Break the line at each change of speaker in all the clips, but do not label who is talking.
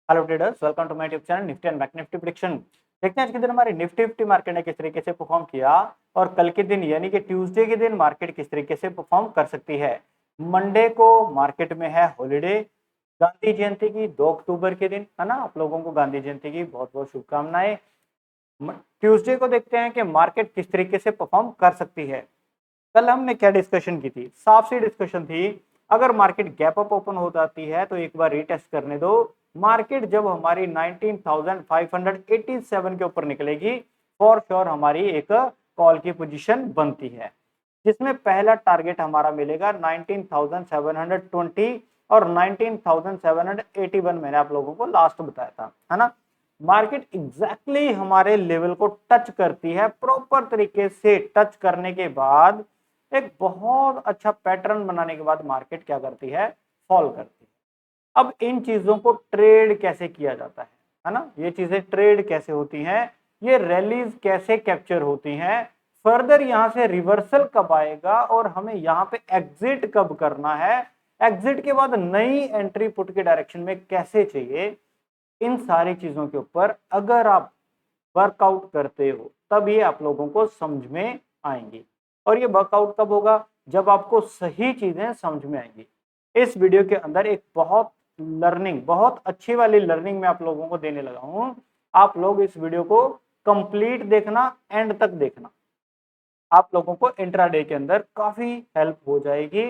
Hello traders, welcome to my YouTube channel Nifty and bank Nifty prediction. देखते हैं आज के दिन हमारी निफ्टी मार्केट ने किस तरीके से परफॉर्म किया और कल के दिन यानी कि ट्यूसडे के दिन मार्केट किस तरीके से परफॉर्म कर सकती है। मंडे को मार्केट में है हॉलिडे, गांधी जयंती की 2 अक्टूबर के दिन, है ना। आप लोगों को गांधी जयंती की बहुत बहुत शुभकामनाएं। ट्यूसडे को देखते हैं कि मार्केट किस तरीके से परफॉर्म कर सकती है। कल हमने क्या डिस्कशन की थी? साफ सी डिस्कशन थी, अगर मार्केट गैप अप ओपन हो जाती है तो एक बार रीटेस्ट करने दो। मार्केट जब हमारी 19,587 के ऊपर निकलेगी, फॉर श्योर हमारी एक कॉल की पोजीशन बनती है, जिसमें पहला टारगेट हमारा मिलेगा 19,720 और 19,781 मैंने आप लोगों को लास्ट बताया था, है ना। मार्केट एग्जैक्टली हमारे लेवल को टच करती है, प्रॉपर तरीके से टच करने के बाद एक बहुत अच्छा पैटर्न बनाने के बाद मार्केट क्या करती है? फॉल करती है। अब इन चीजों को ट्रेड कैसे किया जाता है ना, ये चीजें ट्रेड कैसे होती हैं, ये रैलीज कैसे कैप्चर होती हैं, फर्दर यहां से रिवर्सल कब आएगा और हमें यहां पे एग्जिट कब करना है, एग्जिट के बाद नई एंट्री पुट के डायरेक्शन में कैसे चाहिए, इन सारी चीजों के ऊपर अगर आप वर्कआउट करते हो तब ये आप लोगों को समझ में आएंगी। और ये वर्कआउट कब होगा? जब आपको सही चीजें समझ में आएंगी। इस वीडियो के अंदर एक बहुत अच्छी वाली लर्निंग मैं आप लोगों को देने लगा हूं। आप लोग इस वीडियो को कंप्लीट देखना, एंड तक देखना। आप लोगों को इंट्राडे के अंदर काफी हेल्प हो जाएगी।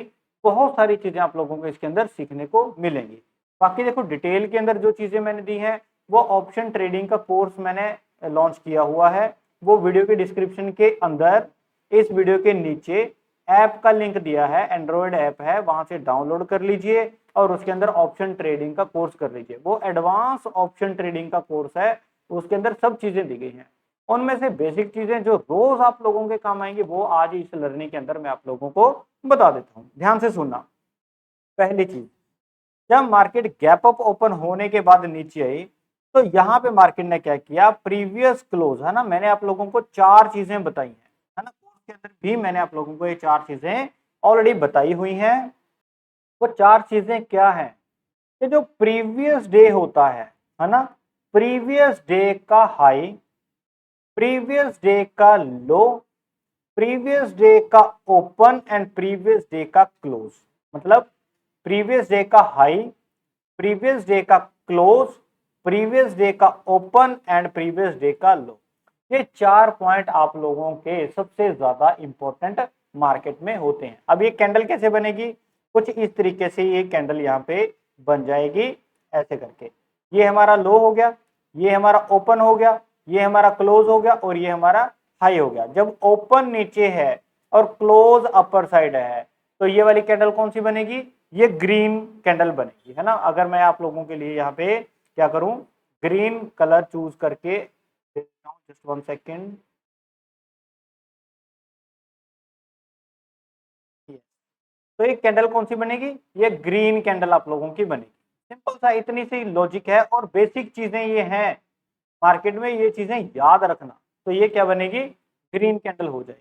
बहुत सारी चीजें आप लोगों को इसके अंदर सीखने को मिलेंगी। बाकी देखो, डिटेल के अंदर जो चीजें मैंने दी हैं वो ऑप्शन ट्रेडिंग का कोर्स मैंने लॉन्च किया हुआ है। वो वीडियो के डिस्क्रिप्शन के अंदर, इस वीडियो के नीचे ऐप का लिंक दिया है, एंड्रॉयड ऐप है, वहां से डाउनलोड कर लीजिए और उसके अंदर ऑप्शन ट्रेडिंग का कोर्स कर लीजिए। वो एडवांस ऑप्शन ट्रेडिंग का कोर्स है, उसके अंदर सब चीजें दी गई हैं। उनमें से बेसिक चीजें जो रोज आप लोगों के काम आएंगी वो आज इस लर्निंग के अंदर मैं आप लोगों को बता देता हूं। ध्यान से सुनना। पहली चीज, जब मार्केट गैप अप ओपन होने के बाद नीचे आई तो यहां पे मार्केट ने क्या किया? प्रीवियस क्लोज, है ना, मैंने आप लोगों को चार चीजें बताई हैं, है ना। कोर्स के अंदर भी मैंने आप लोगों को ये चार चीजें ऑलरेडी बताई हुई हैं। वो चार चीजें क्या है? कि जो प्रीवियस डे होता है ना, प्रीवियस डे का हाई, प्रीवियस डे का लो, प्रीवियस डे का ओपन एंड प्रीवियस डे का क्लोज। मतलब प्रीवियस डे का हाई, प्रीवियस डे का क्लोज, प्रीवियस डे का ओपन एंड प्रीवियस डे का लो। ये चार पॉइंट आप लोगों के सबसे ज्यादा इंपॉर्टेंट मार्केट में होते हैं। अब ये कैंडल कैसे बनेगी? कुछ इस तरीके से ये कैंडल यहाँ पे बन जाएगी, ऐसे करके। ये हमारा लो हो गया, ये हमारा ओपन हो गया, ये हमारा क्लोज हो गया और ये हमारा हाई हो गया। जब ओपन नीचे है और क्लोज अपर साइड है तो ये वाली कैंडल कौन सी बनेगी? ये ग्रीन कैंडल बनेगी, है ना। अगर मैं आप लोगों के लिए यहाँ पे क्या करूं, ग्रीन कलर चूज करके देता हूं, जस्ट 1 सेकेंड। तो ये कैंडल कौन सी बनेगी? ये ग्रीन कैंडल आप लोगों की बनेगी। सिंपल सा इतनी सी लॉजिक है और बेसिक चीजें ये हैं मार्केट में, ये चीजें याद रखना। तो ये क्या बनेगी? ग्रीन कैंडल हो जाएगी।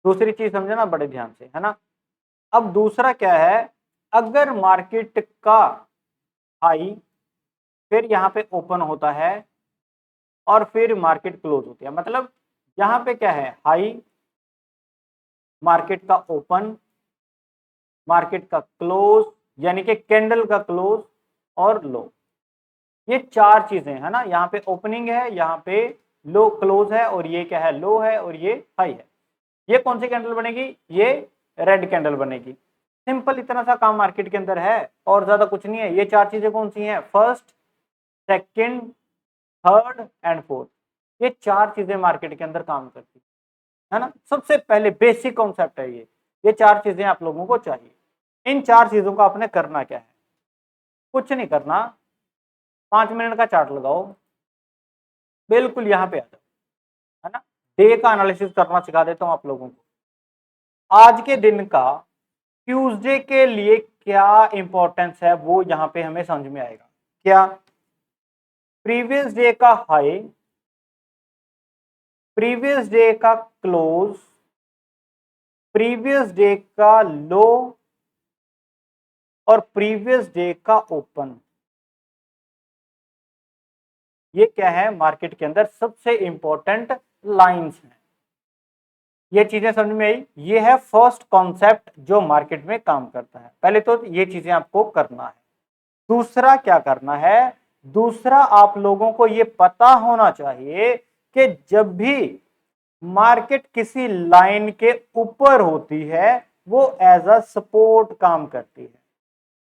दूसरी चीज समझना बड़े ध्यान से, है ना। अब दूसरा क्या है? अगर मार्केट का हाई फिर यहाँ पे ओपन होता है और फिर मार्केट क्लोज होती है, मतलब यहाँ पे क्या है? हाई, मार्केट का ओपन, मार्केट का क्लोज, यानी कि कैंडल का क्लोज और लो। ये चार चीजें, है ना। यहाँ पे ओपनिंग है, यहाँ पे लो क्लोज है और ये क्या है? लो है और ये हाई है। ये कौन सी कैंडल बनेगी? ये रेड कैंडल बनेगी। सिंपल इतना सा काम मार्केट के अंदर है और ज्यादा कुछ नहीं है। ये चार चीजें कौन सी हैं? First, second, third and fourth. ये चार चीजें मार्केट के अंदर काम करती है ना। सबसे पहले बेसिक कॉन्सेप्ट है ये चार चीजें आप लोगों को चाहिए। इन चार चीजों का आपने करना क्या है? कुछ नहीं करना, 5 मिनट का चार्ट लगाओ, बिल्कुल यहाँ पे आ जाओ, है ना। डे का एनालिसिस करना सिखा देता हूं आप लोगों को। आज के दिन का ट्यूसडे के लिए क्या इंपॉर्टेंस है वो यहां पे हमें समझ में आएगा। क्या? प्रीवियस डे का हाई, प्रीवियस डे का क्लोज, प्रीवियस डे का लो और प्रीवियस डे का ओपन, ये क्या है मार्केट के अंदर सबसे इंपॉर्टेंट लाइंस हैं। ये चीजें समझ में आई। ये है फर्स्ट कॉन्सेप्ट जो मार्केट में काम करता है। पहले तो ये चीजें आपको करना है। दूसरा क्या करना है, दूसरा आप लोगों को ये पता होना चाहिए कि जब भी मार्केट किसी लाइन के ऊपर होती है वो एज अ सपोर्ट काम करती है।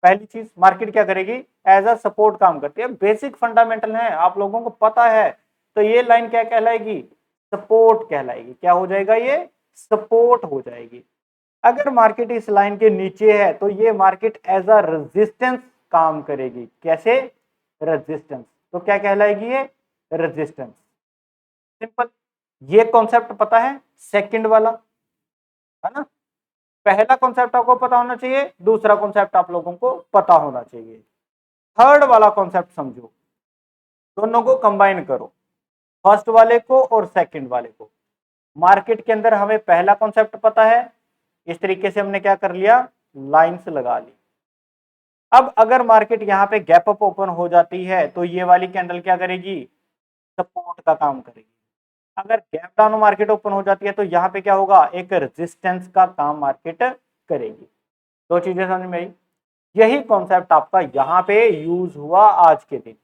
पहली चीज मार्केट क्या करेगी, एज अ सपोर्ट काम करती है। बेसिक फंडामेंटल है, आप लोगों को पता है। तो ये लाइन क्या कहलाएगी, सपोर्ट कहलाएगी। क्या हो जाएगा, ये सपोर्ट हो जाएगी। अगर मार्केट इस लाइन के नीचे है तो ये मार्केट एज अ रेजिस्टेंस काम करेगी। कैसे, रेजिस्टेंस। तो क्या कहलाएगी ये, रेजिस्टेंस। सिंपल। ये कॉन्सेप्ट पता है, सेकंड वाला है ना। पहला कॉन्सेप्ट आपको पता होना चाहिए, दूसरा कॉन्सेप्ट आप लोगों को पता होना चाहिए। थर्ड वाला कॉन्सेप्ट समझो, दोनों को कंबाइन करो, फर्स्ट वाले को और सेकंड वाले को। मार्केट के अंदर हमें पहला कॉन्सेप्ट पता है, इस तरीके से हमने क्या कर लिया, लाइंस लगा ली। अब अगर मार्केट यहां पे गैप अप ओपन हो जाती है तो ये वाली कैंडल क्या करेगी, सपोर्ट का काम करेगी। अगर गैप डाउन मार्केट ओपन हो जाती है तो यहाँ पे क्या होगा, एक रेजिस्टेंस का काम मार्केट करेगी। दो चीजें समझ में आई। यही कॉन्सेप्ट आपका यहाँ पे यूज हुआ आज के दिन।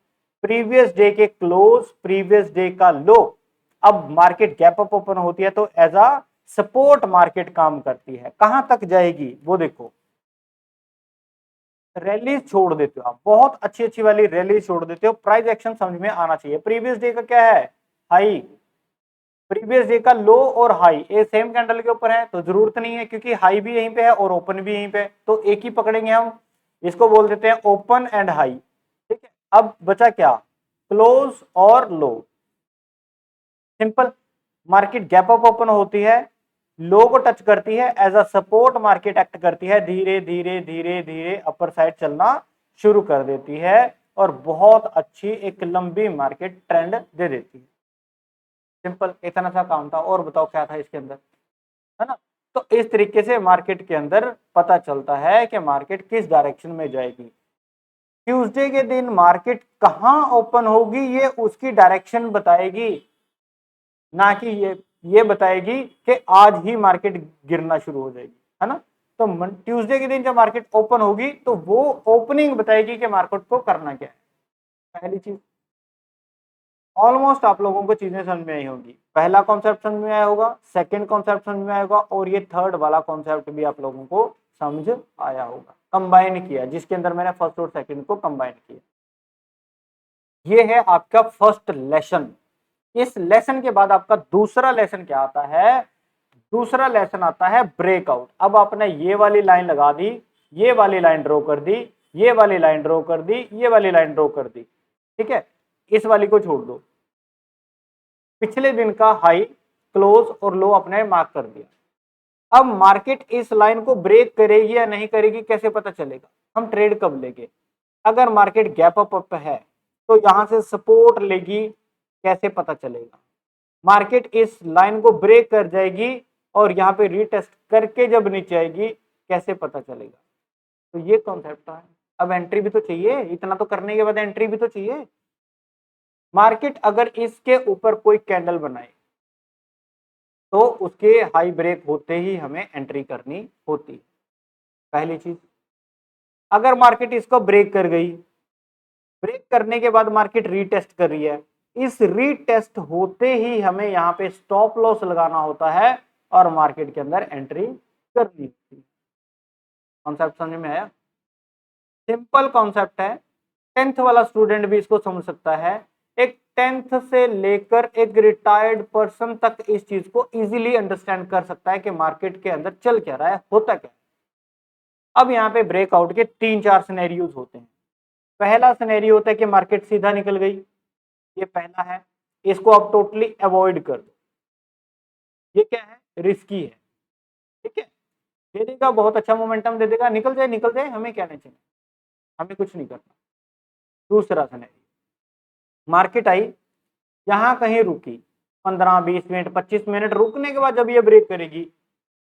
प्रीवियस डे के क्लोज, प्रीवियस डे का लो, अब मार्केट गैप अप ओपन होती है तो एज अ सपोर्ट मार्केट काम करती है। कहां तक जाएगी वो देखो, रैली छोड़ देते हो आप, बहुत अच्छी अच्छी वाली रैली छोड़ देते हो। प्राइस एक्शन समझ में आना चाहिए। प्रीवियस डे का क्या है, हाई, प्रीवियस डे का लो और हाई ये सेम कैंडल के ऊपर है तो जरूरत नहीं है, क्योंकि हाई भी यहीं पे है और ओपन भी यहीं पे है, तो एक ही पकड़ेंगे हम। इसको बोल देते हैं ओपन एंड हाई। ठीक है, अब बचा क्या, क्लोज और low. Simple. Market gap up open होती है, लो को टच करती है, as a support market act करती है, धीरे धीरे धीरे धीरे अपर साइड चलना शुरू कर देती है और बहुत अच्छी एक लंबी मार्केट ट्रेंड दे देती है। सिंपल, इतना सा काम था। और बताओ क्या था इसके अंदर, है ना। तो इस तरीके से मार्केट के अंदर पता चलता है कि मार्केट किस डायरेक्शन में जाएगी। ट्यूसडे के दिन मार्केट कहां ओपन होगी ये उसकी डायरेक्शन बताएगी, ना कि ये बताएगी कि आज ही मार्केट गिरना शुरू हो जाएगी, है ना। तो ट्यूसडे के दिन जब मार्केट ओपन होगी तो वो ओपनिंग बताएगी कि मार्केट को करना क्या है। पहली चीज, ऑलमोस्ट आप लोगों को चीजें समझ में आई होगी। पहला कॉन्सेप्ट समझ में आया होगा, सेकंड कॉन्सेप्ट समझ में आया होगा और ये थर्ड वाला कॉन्सेप्ट भी आप लोगों को समझ आया होगा। कंबाइन किया, जिसके अंदर मैंने फर्स्ट और सेकंड को कंबाइन किया। ये है आपका फर्स्ट लेसन। इस लेसन के बाद आपका दूसरा लेसन क्या आता है, दूसरा लेसन आता है ब्रेकआउट। अब आपने ये वाली लाइन लगा दी, ये वाली लाइन ड्रॉ कर दी, ये वाली लाइन ड्रॉ कर दी, ये वाली लाइन ड्रॉ कर दी। ठीक है, इस वाली को छोड़ दो। पिछले दिन का हाई, क्लोज और लो अपने मार्क कर दिया। अब मार्केट इस लाइन को ब्रेक करेगी या नहीं करेगी कैसे पता चलेगा, हम ट्रेड कब लेंगे। अगर मार्केट गैप अप है तो यहां से सपोर्ट लेगी, कैसे पता चलेगा। मार्केट इस लाइन को ब्रेक कर जाएगी और यहाँ पे रीटेस्ट करके जब नीचे आएगी कैसे पता चलेगा। तो ये कॉन्सेप्ट है। अब एंट्री भी तो चाहिए, इतना तो करने के बाद एंट्री भी तो चाहिए। मार्केट अगर इसके ऊपर कोई कैंडल बनाए तो उसके हाई ब्रेक होते ही हमें एंट्री करनी होती। पहली चीज, अगर मार्केट इसको ब्रेक कर गई, ब्रेक करने के बाद मार्केट रीटेस्ट कर रही है, इस रीटेस्ट होते ही हमें यहाँ पे स्टॉप लॉस लगाना होता है और मार्केट के अंदर एंट्री करनी होती है। कॉन्सेप्ट समझ में आया, सिंपल कॉन्सेप्ट है। 10th वाला स्टूडेंट भी इसको समझ सकता है। एक 10th से लेकर एक रिटायर्ड पर्सन तक इस चीज को इजीली अंडरस्टैंड कर सकता है कि मार्केट के अंदर चल क्या रहा है, होता क्या है। अब यहाँ पे ब्रेकआउट के 3-4 सिनेरियोज होते हैं। पहला सिनेरियो होता है कि मार्केट सीधा निकल गई, ये पहला है, इसको आप टोटली अवॉइड कर दो। ये क्या है, रिस्की है। ठीक है, दे देगा बहुत अच्छा मोमेंटम दे देगा, निकल जाए हमें क्या नहीं चाहिए, हमें कुछ नहीं करना। दूसरा सिनेरियो, मार्केट आई, यहां कहीं रुकी, 15-20 मिनट 25 मिनट रुकने के बाद जब ये ब्रेक करेगी,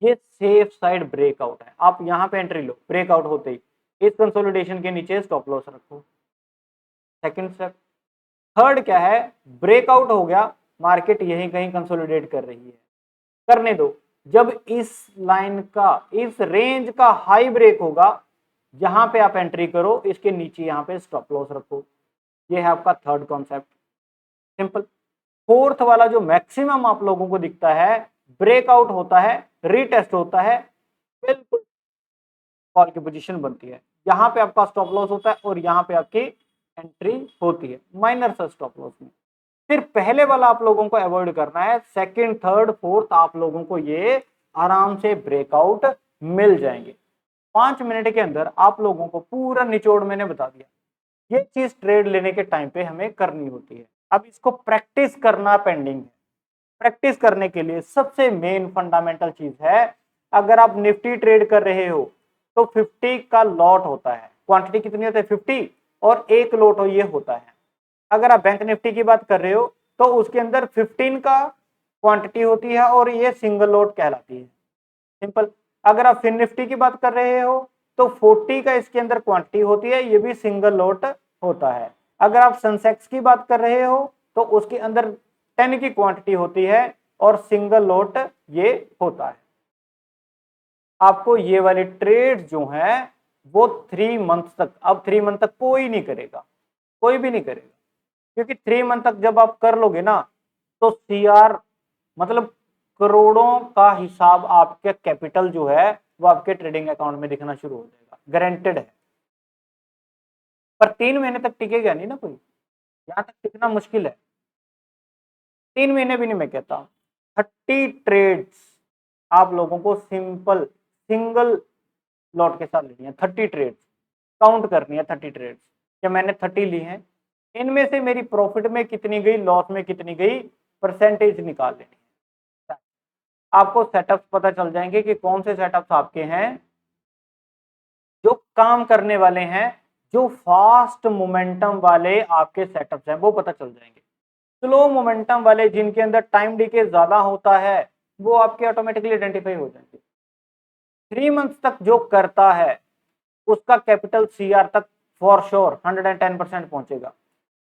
ये सेफ साइड ब्रेकआउट है। आप यहां पे एंट्री लो ब्रेकआउट होते ही, इस कंसोलिडेशन के नीचे स्टॉप लॉस रखो। Second step. थर्ड क्या है, ब्रेकआउट हो गया, मार्केट यहीं कहीं कंसोलिडेट कर रही है, करने दो। जब इस लाइन का, इस रेंज का हाई ब्रेक होगा, यहां पे आप एंट्री करो, इसके नीचे यहां पे स्टॉप लॉस रखो। ये है आपका थर्ड कॉन्सेप्ट, सिंपल। फोर्थ वाला जो मैक्सिमम आप लोगों को दिखता है, ब्रेकआउट होता है, रीटेस्ट होता है, बिल्कुल कॉल की पोजीशन बनती है, यहां पे आपका स्टॉप लॉस होता है और यहां पे आपकी एंट्री होती है माइनर सा स्टॉप लॉस में। फिर पहले वाला आप लोगों को अवॉइड करना है, सेकंड थर्ड फोर्थ आप लोगों को ये आराम से ब्रेकआउट मिल जाएंगे। 5 मिनट के अंदर आप लोगों को पूरा निचोड़ मैंने बता दिया। ये चीज ट्रेड लेने के टाइम पे हमें करनी होती है। अब इसको प्रैक्टिस करना पेंडिंग है। प्रैक्टिस करने के लिए सबसे मेन फंडामेंटल चीज है, अगर आप निफ्टी ट्रेड कर रहे हो तो 50 का लॉट होता है, क्वांटिटी कितनी होती है 50, और एक लॉट हो ये होता है। अगर आप बैंक निफ्टी की बात कर रहे हो तो उसके अंदर 15 का क्वांटिटी होती है और ये सिंगल लॉट कहलाती है, सिंपल। अगर आप फिन निफ्टी की बात कर रहे हो तो 40 का इसके अंदर क्वांटिटी होती है, ये भी सिंगल लॉट होता है। अगर आप सेंसेक्स की बात कर रहे हो तो उसके अंदर 10 की क्वांटिटी होती है और सिंगल लॉट ये होता है। आपको ये वाले ट्रेड जो है वो 3 मंथ तक, अब 3 मंथ तक कोई नहीं करेगा, कोई भी नहीं करेगा, क्योंकि 3 मंथ तक जब आप कर लोगे ना तो सीआर मतलब करोड़ों का हिसाब आपके कैपिटल जो है वो आपके ट्रेडिंग अकाउंट में दिखना शुरू हो जाएगा, गारंटेड है। पर 3 महीने तक टिकेगा नहीं ना कोई, यहां तक टिकना मुश्किल है। 3 महीने भी नहीं मैं कहता, 30 ट्रेड्स आप लोगों को सिंपल सिंगल लॉट के साथ लेनी है। 30 ट्रेड्स काउंट करनी है, 30 ट्रेड्स क्या मैंने 30 ली हैं, इनमें से मेरी प्रॉफिट में कितनी गई, लॉस में कितनी गई, परसेंटेज निकाल लेनी है। आपको सेटअप्स पता चल जाएंगे कि कौन से सेटअप्स आपके हैं जो काम करने वाले हैं, जो फास्ट मोमेंटम वाले आपके सेटअप्स हैं वो पता चल जाएंगे। स्लो मोमेंटम वाले जिनके अंदर टाइम डिके ज्यादा होता है वो आपके ऑटोमेटिकली आइडेंटिफाई हो जाएंगे। 3 मंथ तक जो करता है उसका कैपिटल सीआर तक फॉर श्योर 110% पहुंचेगा।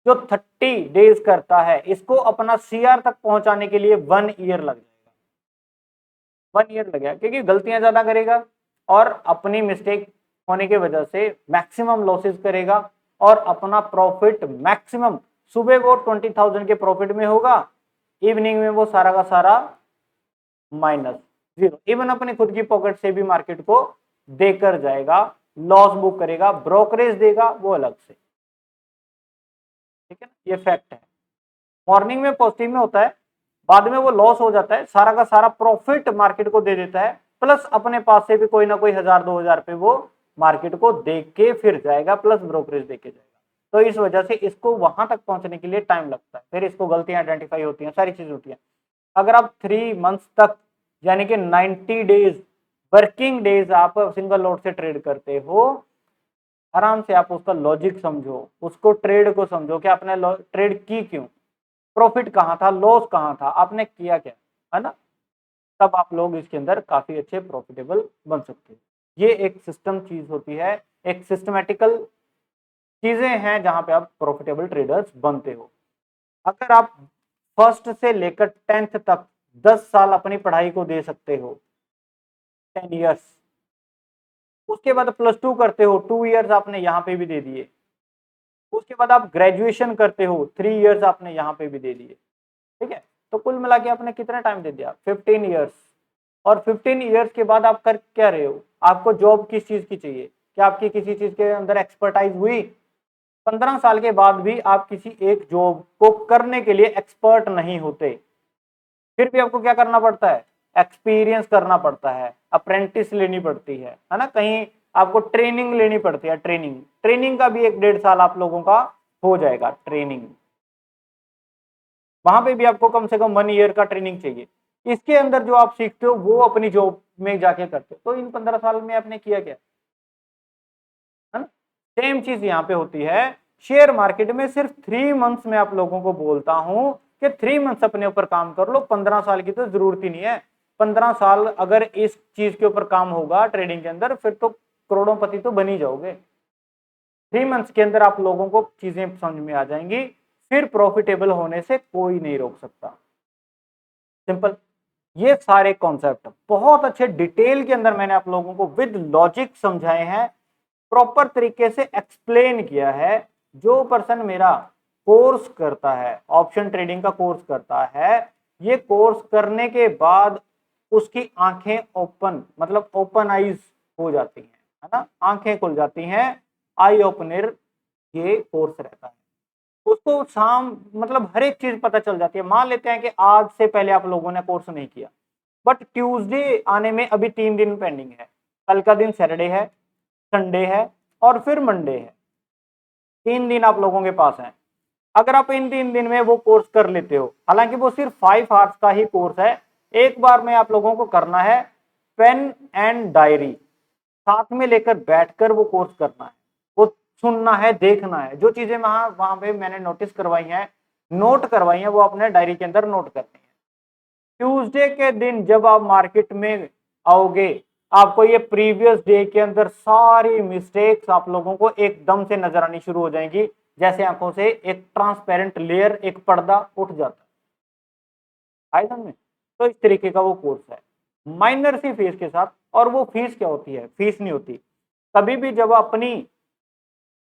जो 30 डेज करता है इसको अपना सीआर तक पहुंचाने के लिए 1 ईयर लग जाएगा, 1 ईयर लगेगा, क्योंकि गलतियां ज्यादा करेगा और अपनी मिस्टेक होने की वजह से मैक्सिमम लॉसेस करेगा और अपना प्रॉफिट मैक्सिमम, सुबह वो 20,000 के प्रॉफिट में होगा, इवनिंग में वो सारा का सारा -0, इवन अपनी खुद की पॉकेट से भी मार्केट को देकर जाएगा, लॉस बुक करेगा, ब्रोकरेज देगा वो अलग से, ठीक है ना, ये फैक्ट है। मॉर्निंग में पॉजिटिव में होता है, बाद में वो लॉस हो जाता है, सारा का सारा प्रॉफिट मार्केट को दे देता है, प्लस अपने पास से भी कोई ना कोई 1000-2000 पे वो मार्केट को दे के फिर जाएगा, प्लस ब्रोकरेज दे के जाएगा। तो इस वजह से इसको वहां तक पहुंचने के लिए टाइम लगता है, फिर इसको गलतियां आइडेंटिफाई होती हैं, सारी चीज होती है। अगर आप 3 मंथ्स तक यानी कि 90 डेज वर्किंग डेज आप सिंगल लॉट से ट्रेड करते हो, आराम से आप उसका लॉजिक समझो, उसको ट्रेड को समझो कि आपने ट्रेड की क्यों, प्रॉफिट कहाँ था, लॉस कहाँ था, आपने किया क्या, है ना, तब आप लोग इसके अंदर काफी अच्छे प्रॉफिटेबल बन सकते हैं। ये एक सिस्टम चीज होती है, एक सिस्टमेटिकल चीजें हैं जहां पे आप प्रॉफिटेबल ट्रेडर्स बनते हो। अगर आप फर्स्ट से लेकर 10th तक 10 साल अपनी पढ़ाई को दे सकते हो, 10 ईयर्स, उसके बाद +2 करते हो, 2 ईयर्स आपने यहाँ पे भी दे दिए, उसके बाद आप ग्रेजुएशन करते हो, 3 ईयर्स आपने यहाँ पे भी दे दिए, ठीक है, तो कुल मिला के आपने कितना टाइम दे दिया, 15 ईयर्स। और 15 ईयर्स के बाद आप कर क्या रहे हो, आपको जॉब किस चीज की चाहिए, क्या आपकी किसी चीज के अंदर एक्सपर्टाइज हुई, 15 साल के बाद भी आप किसी एक जॉब को करने के लिए एक्सपर्ट नहीं होते, फिर भी आपको क्या करना पड़ता है, एक्सपीरियंस करना पड़ता है, अप्रेंटिस लेनी पड़ती है ना, कहीं आपको ट्रेनिंग लेनी पड़ती है, ट्रेनिंग का भी 1-1.5 साल आप लोगों का हो जाएगा ट्रेनिंग, वहां पे भी आपको कम से कम 1 ईयर का ट्रेनिंग चाहिए। इसके अंदर जो आप सीखते हो वो अपनी जॉब में जाके करते हो, तो इन 15 साल में आपने किया क्या, है ना। सेम चीज यहाँ पे होती है, शेयर मार्केट में सिर्फ 3 मंथ्स में आप लोगों को बोलता हूं कि 3 मंथ्स अपने ऊपर काम कर लो, 15 साल की तो जरूरत ही नहीं है। 15 साल अगर इस चीज के ऊपर काम होगा ट्रेडिंग के अंदर, फिर तो करोड़ोंपति तो बन ही जाओगे। 3 मंथ्स के अंदर आप लोगों को चीजें समझ में आ जाएंगी, फिर प्रॉफिटेबल होने से कोई नहीं रोक सकता। सिंपल। ये सारे कॉन्सेप्ट बहुत अच्छे डिटेल के अंदर मैंने आप लोगों को विद लॉजिक समझाए हैं, प्रॉपर तरीके से एक्सप्लेन किया है। जो पर्सन मेरा कोर्स करता है, ऑप्शन ट्रेडिंग का कोर्स करता है, ये कोर्स करने के बाद उसकी आंखें ओपन, मतलब ओपन आईज हो जाती हैं, है ना, आंखें खुल जाती हैं, आई ओपनर ये कोर्स रहता है। उसको शाम मतलब हर एक चीज पता चल जाती है। मान लेते हैं कि आज से पहले आप लोगों ने कोर्स नहीं किया, बट ट्यूसडे आने में अभी 3 दिन पेंडिंग है, कल का दिन सैटरडे है, संडे है और फिर मंडे है, 3 दिन आप लोगों के पास है। अगर आप इन 3 दिन में वो कोर्स कर लेते हो, हालांकि वो सिर्फ 5 आवर्स का ही कोर्स है, एक बार में आप लोगों को करना है, पेन एंड डायरी साथ में लेकर बैठकर वो कोर्स करना है, वो सुनना है, देखना है, जो चीजें वहां वहां पे मैंने नोटिस करवाई हैं, नोट करवाई हैं, वो अपने डायरी के अंदर नोट करनी है। ट्यूसडे के दिन जब आप मार्केट में आओगे, आपको ये प्रीवियस डे के अंदर सारी मिस्टेक्स आप लोगों को एकदम से नजर आनी शुरू हो जाएंगी, जैसे आंखों से एक ट्रांसपेरेंट लेयर, एक पर्दा उठ जाता है समझ में। तो इस तरीके का वो कोर्स है, माइनर सी फीस के साथ। और वो फीस क्या होती है? फीस नहीं होती। कभी भी जब अपनी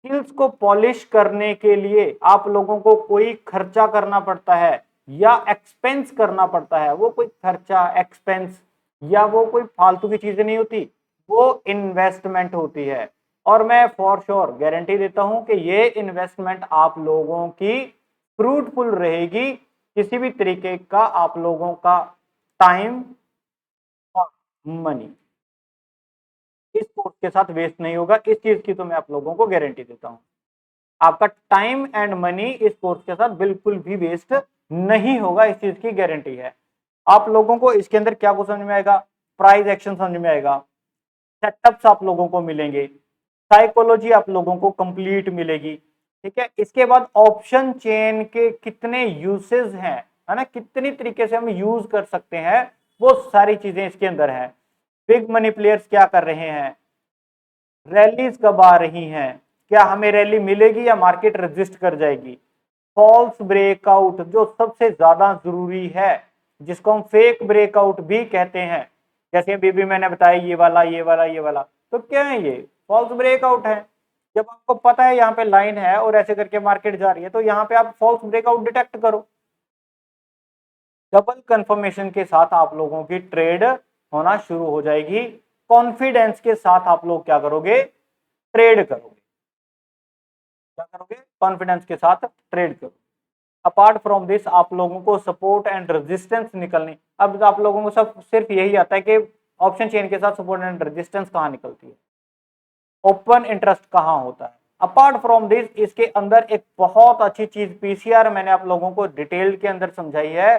स्किल्स को पॉलिश करने के लिए आप लोगों को कोई खर्चा करना पड़ता है या एक्सपेंस करना पड़ता है, वो कोई खर्चा, एक्सपेंस या वो कोई फालतू की चीजें नहीं होती, वो इन्वेस्टमेंट होती है। और मैं फॉर श्योर गारंटी देता हूं कि ये इन्वेस्टमेंट आप लोगों की फ्रूटफुल रहेगी। किसी भी तरीके का आप लोगों का टाइम और मनी इस कोर्स के साथ वेस्ट नहीं होगा, इस चीज की तो मैं आप लोगों को गारंटी देता हूं। आपका टाइम एंड मनी इस कोर्स के साथ बिल्कुल भी वेस्ट नहीं होगा, इस चीज की गारंटी है। आप लोगों को इसके अंदर क्या कुछ समझ में आएगा? प्राइस एक्शन समझ में आएगा, सेटअप्स आप लोगों को मिलेंगे, साइकोलॉजी आप लोगों को कंप्लीट मिलेगी, ठीक है। इसके बाद ऑप्शन चेन के कितने यूसेस हैं, है ना, कितनी तरीके से हम यूज कर सकते हैं, वो सारी चीजें इसके अंदर है। बिग मनी प्लेयर्स क्या कर रहे हैं, रैलीज कब आ रही हैं, क्या हमें रैली मिलेगी या मार्केट रेजिस्ट कर जाएगी, फॉल्स ब्रेकआउट जो सबसे ज्यादा जरूरी है, जिसको हम फेक ब्रेकआउट भी कहते हैं, जैसे अभी भी मैंने बताया ये वाला ये वाला ये वाला, तो क्या है ये? फॉल्स ब्रेकआउट है। जब आपको पता है यहाँ पे लाइन है और ऐसे करके मार्केट जा रही है, तो यहाँ पे आप फॉल्स ब्रेकआउट डिटेक्ट करो। डबल कंफर्मेशन के साथ आप लोगों की ट्रेड होना शुरू हो जाएगी, कॉन्फिडेंस के साथ आप लोग क्या करोगे? ट्रेड करोगे। क्या करोगे? कॉन्फिडेंस के साथ ट्रेड करोगे। अपार्ट फ्रॉम दिस आप लोगों को सपोर्ट एंड रेजिस्टेंस निकलनी, अब आप लोगों को सब सिर्फ यही आता है कि ऑप्शन चेन के साथ सपोर्ट एंड रेजिस्टेंस कहां निकलती है, ओपन इंटरेस्ट कहां होता है। अपार्ट फ्रॉम दिस इसके अंदर एक बहुत अच्छी चीज पीसीआर मैंने आप लोगों को डिटेल के अंदर समझाई है,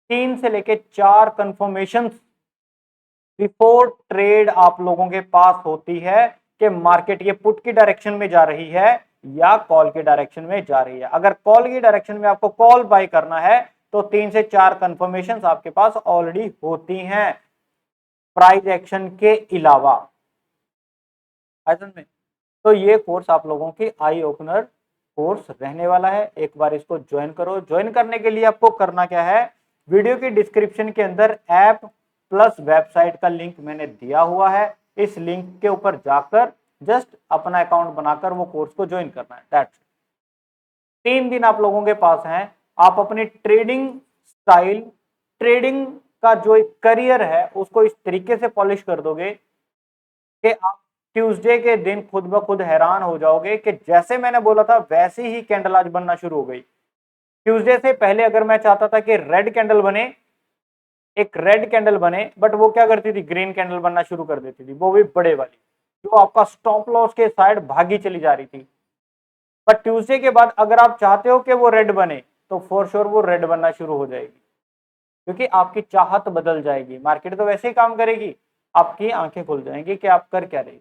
3 से लेके 4 कंफर्मेशन बिफोर ट्रेड आप लोगों के पास होती है कि मार्केट ये पुट की डायरेक्शन में जा रही है या कॉल की डायरेक्शन में जा रही है। अगर कॉल की डायरेक्शन में आपको कॉल बाय करना है तो 3 से 4 कंफर्मेशन आपके पास ऑलरेडी होती हैं, प्राइस एक्शन के अलावा। में तो ये कोर्स आप लोगों की आई ओपनर कोर्स रहने वाला है, एक बार इसको ज्वाइन करो। ज्वाइन करने के लिए आपको करना क्या है, वीडियो की डिस्क्रिप्शन के अंदर ऐप प्लस वेबसाइट का लिंक मैंने दिया हुआ है, इस लिंक के ऊपर जाकर जस्ट अपना अकाउंट बनाकर वो कोर्स को ज्वाइन करना है। दैट्स 3 दिन आप लोगों के पास हैं, आप अपनी ट्रेडिंग स्टाइल, ट्रेडिंग का जो एक करियर है उसको इस तरीके से पॉलिश कर दोगे कि आप ट्यूसडे के दिन खुद ब खुद हैरान हो जाओगे कि जैसे मैंने बोला था वैसी ही कैंडल आज बनना शुरू हो गई। ट्यूसडे से पहले अगर मैं चाहता था कि रेड कैंडल बने, एक रेड कैंडल बने, बट वो क्या करती थी, ग्रीन कैंडल बनना शुरू कर देती थी, वो भी बड़े वाली, जो आपका स्टॉप लॉस के साइड भागी चली जा रही थी। बट ट्यूसडे के बाद अगर आप चाहते हो कि वो रेड बने तो फॉर श्योर वो रेड बनना शुरू हो जाएगी, क्योंकि आपकी चाहत बदल जाएगी। मार्केट तो वैसे ही काम करेगी, आपकी आंखें खुल जाएंगी कि आप कर क्या रही,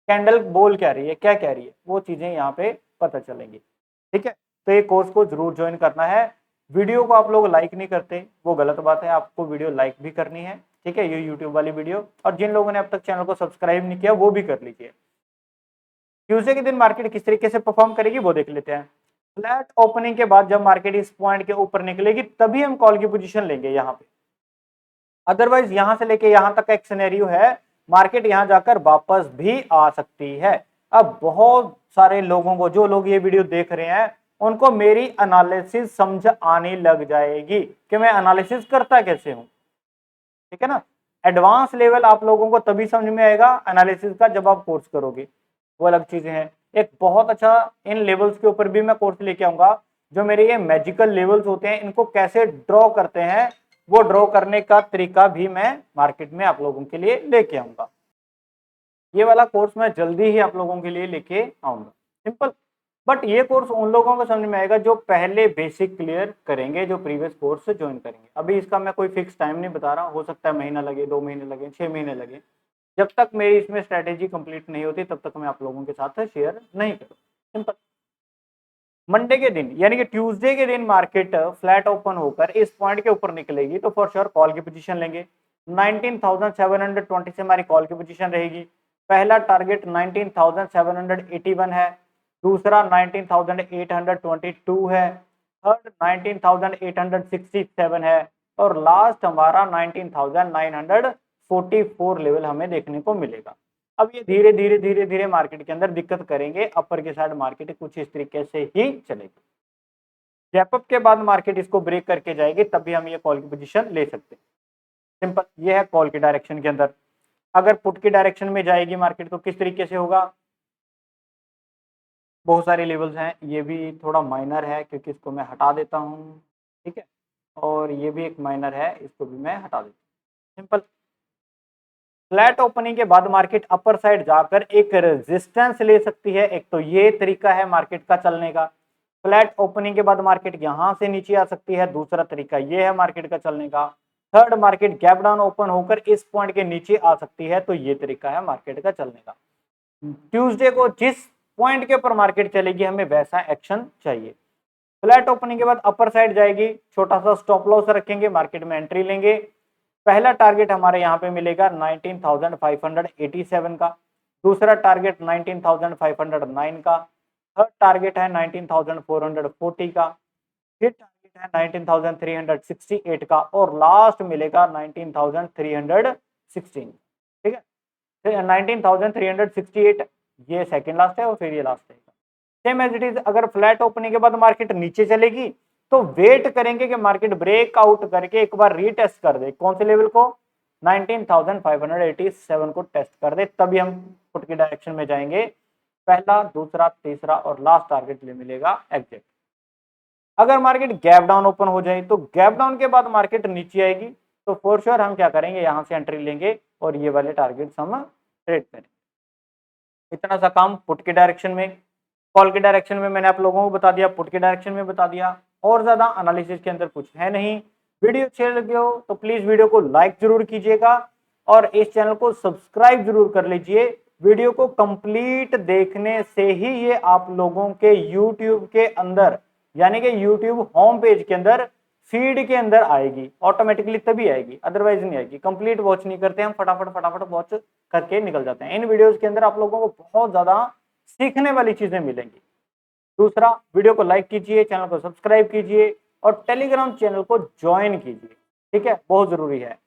कैंडल बोल क्या रही है, क्या कह रही है, वो चीजें यहाँ पे पता चलेंगी। ठीक है, तो ये कोर्स को जरूर ज्वाइन करना है। वीडियो को आप लोग लाइक नहीं करते, वो गलत बात है, आपको वीडियो लाइक भी करनी है, ठीक है, ये यूट्यूब वाली वीडियो। और जिन लोगों ने अब तक चैनल को सब्सक्राइब नहीं किया वो भी कर लीजिए। ट्यूसडे के दिन मार्केट किस तरीके से परफॉर्म करेगी वो देख लेते हैं। फ्लैट ओपनिंग के बाद जब मार्केट इस पॉइंट के ऊपर निकलेगी तभी हम कॉल की पोजीशन लेंगे यहाँ पे, अदरवाइज यहां से लेके यहां तक का एक सिनेरियो है, मार्केट यहां जाकर वापस भी आ सकती है। अब बहुत सारे लोगों को, जो लोग ये वीडियो देख रहे हैं, उनको मेरी एनालिसिस समझ आने लग जाएगी कि मैं एनालिसिस करता कैसे हूं, ठीक है ना। एडवांस लेवल आप लोगों को तभी समझ में आएगा एनालिसिस का जब आप कोर्स करोगे, वो अलग चीजें हैं। एक बहुत अच्छा इन लेवल्स के ऊपर भी मैं कोर्स लेके आऊंगा, जो मेरे ये मैजिकल लेवल्स होते हैं इनको कैसे ड्रॉ करते हैं, वो ड्रॉ करने का तरीका भी मैं मार्केट में आप लोगों के लिए लेके आऊंगा। ये वाला कोर्स मैं जल्दी ही आप लोगों के लिए लेके आऊंगा, सिंपल। बट ये कोर्स उन लोगों को समझ में आएगा जो पहले बेसिक क्लियर करेंगे, जो प्रीवियस कोर्स से ज्वाइन करेंगे। अभी इसका मैं कोई फिक्स टाइम नहीं बता रहा, हो सकता है महीना लगे, 2 महीने लगे, 6 महीने लगे। जब तक मेरी इसमें स्ट्रेटेजी कंप्लीट नहीं होती तब तक मैं आप लोगों के साथ शेयर नहीं करूँ, सिंपल। मंडे के दिन यानी कि ट्यूसडे के दिन मार्केट फ्लैट ओपन होकर इस पॉइंट के ऊपर निकलेगी तो फॉर श्योर कॉल की पोजीशन लेंगे। 19,720 से हमारी कॉल की पोजीशन रहेगी। पहला टारगेट 19,781 है, दूसरा 19,822 है, थर्ड 19,867 है, और लास्ट हमारा 19,944 लेवल हमें देखने को मिलेगा। अब ये धीरे धीरे धीरे धीरे मार्केट के अंदर दिक्कत करेंगे, अपर के साइड मार्केट कुछ इस तरीके से ही चलेगी। गैपअप के बाद मार्केट इसको ब्रेक करके जाएगी, तभी हम ये कॉल की पोजीशन ले सकते हैं, सिंपल। ये है कॉल की डायरेक्शन के अंदर। अगर पुट की डायरेक्शन में जाएगी मार्केट तो किस तरीके से होगा, बहुत सारे लेवल्स हैं, ये भी थोड़ा माइनर है क्योंकि इसको मैं हटा देता हूँ, ठीक है, और ये भी एक माइनर है, इसको भी मैं हटा देता हूँ, सिंपल। फ्लैट ओपनिंग के बाद मार्केट अपर साइड जाकर एक रेजिस्टेंस ले सकती है, एक तो ये तरीका है मार्केट का चलने का। फ्लैट ओपनिंग के बाद मार्केट यहां से नीचे आ सकती है, दूसरा तरीका ये है मार्केट का चलने का। Third, market gap down open होकर इस पॉइंट के नीचे आ सकती है, तो ये तरीका है मार्केट का चलने का। ट्यूसडे को जिस पॉइंट के ऊपर मार्केट चलेगी हमें वैसा एक्शन चाहिए। फ्लैट ओपनिंग के बाद अपर साइड जाएगी, छोटा सा स्टॉप लॉस रखेंगे, मार्केट में एंट्री लेंगे। पहला टारगेट हमारे यहाँ पे मिलेगा 19,587 का, दूसरा टारगेट 19,509 का, थर्ड टारगेट है 19,440 का, फिर टारगेट है 19,368 का, और लास्ट मिलेगा 19,316, ठीक है। 19,368 ये सेकंड लास्ट है और फिर ये लास्ट है, सेम एज इट इज। अगर फ्लैट ओपनिंग के बाद मार्केट नीचे चलेगी तो वेट करेंगे कि मार्केट ब्रेकआउट करके एक बार रीटेस्ट कर दे, कौन से लेवल को, 19,587 को टेस्ट कर दे, तभी हम पुट की डायरेक्शन में जाएंगे। पहला, दूसरा, तीसरा और लास्ट टारगेट ले मिलेगा एग्जैक्ट। अगर मार्केट गैप डाउन ओपन हो जाए तो गैप डाउन के बाद मार्केट नीचे आएगी तो फॉर श्योर हम क्या करेंगे, यहां से एंट्री लेंगे और ये वाले टारगेट्स हम ट्रेड करेंगे। इतना सा काम पुट के डायरेक्शन में। कॉल के डायरेक्शन में मैंने आप लोगों को बता दिया, पुट के डायरेक्शन में बता दिया, और ज्यादा एनालिसिस के अंदर कुछ है नहीं। वीडियो अच्छे लगे हो तो प्लीज वीडियो को लाइक जरूर कीजिएगा और इस चैनल को सब्सक्राइब जरूर कर लीजिए। वीडियो को कंप्लीट देखने से ही ये आप लोगों के यूट्यूब के अंदर, यानी कि यूट्यूब होम पेज के अंदर, फीड के अंदर आएगी, ऑटोमेटिकली तभी आएगी, अदरवाइज नहीं आएगी। कंप्लीट वॉच नहीं करते हम, फटाफट फटाफट वॉच करके निकल जाते हैं। इन वीडियोस के अंदर आप लोगों को बहुत ज्यादा सीखने वाली चीजें मिलेंगी। दूसरा, वीडियो को लाइक कीजिए, चैनल को सब्सक्राइब कीजिए और टेलीग्राम चैनल को ज्वाइन कीजिए, ठीक है, बहुत जरूरी है।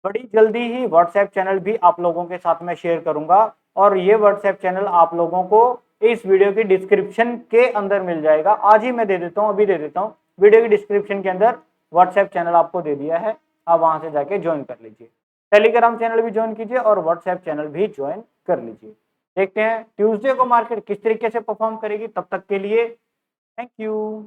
बड़ी जल्दी ही व्हाट्सएप चैनल भी आप लोगों के साथ में शेयर करूंगा और ये व्हाट्सएप चैनल आप लोगों को इस वीडियो की डिस्क्रिप्शन के अंदर मिल जाएगा। आज ही मैं दे देता हूं, अभी दे देता हूं, वीडियो की डिस्क्रिप्शन के अंदर व्हाट्सएप चैनल आपको दे दिया है, आप वहां से जाके ज्वाइन कर लीजिए। टेलीग्राम चैनल भी ज्वाइन कीजिए और व्हाट्सएप चैनल भी ज्वाइन कर लीजिए। देखते हैं ट्यूसडे को मार्केट किस तरीके से परफॉर्म करेगी। तब तक के लिए थैंक यू।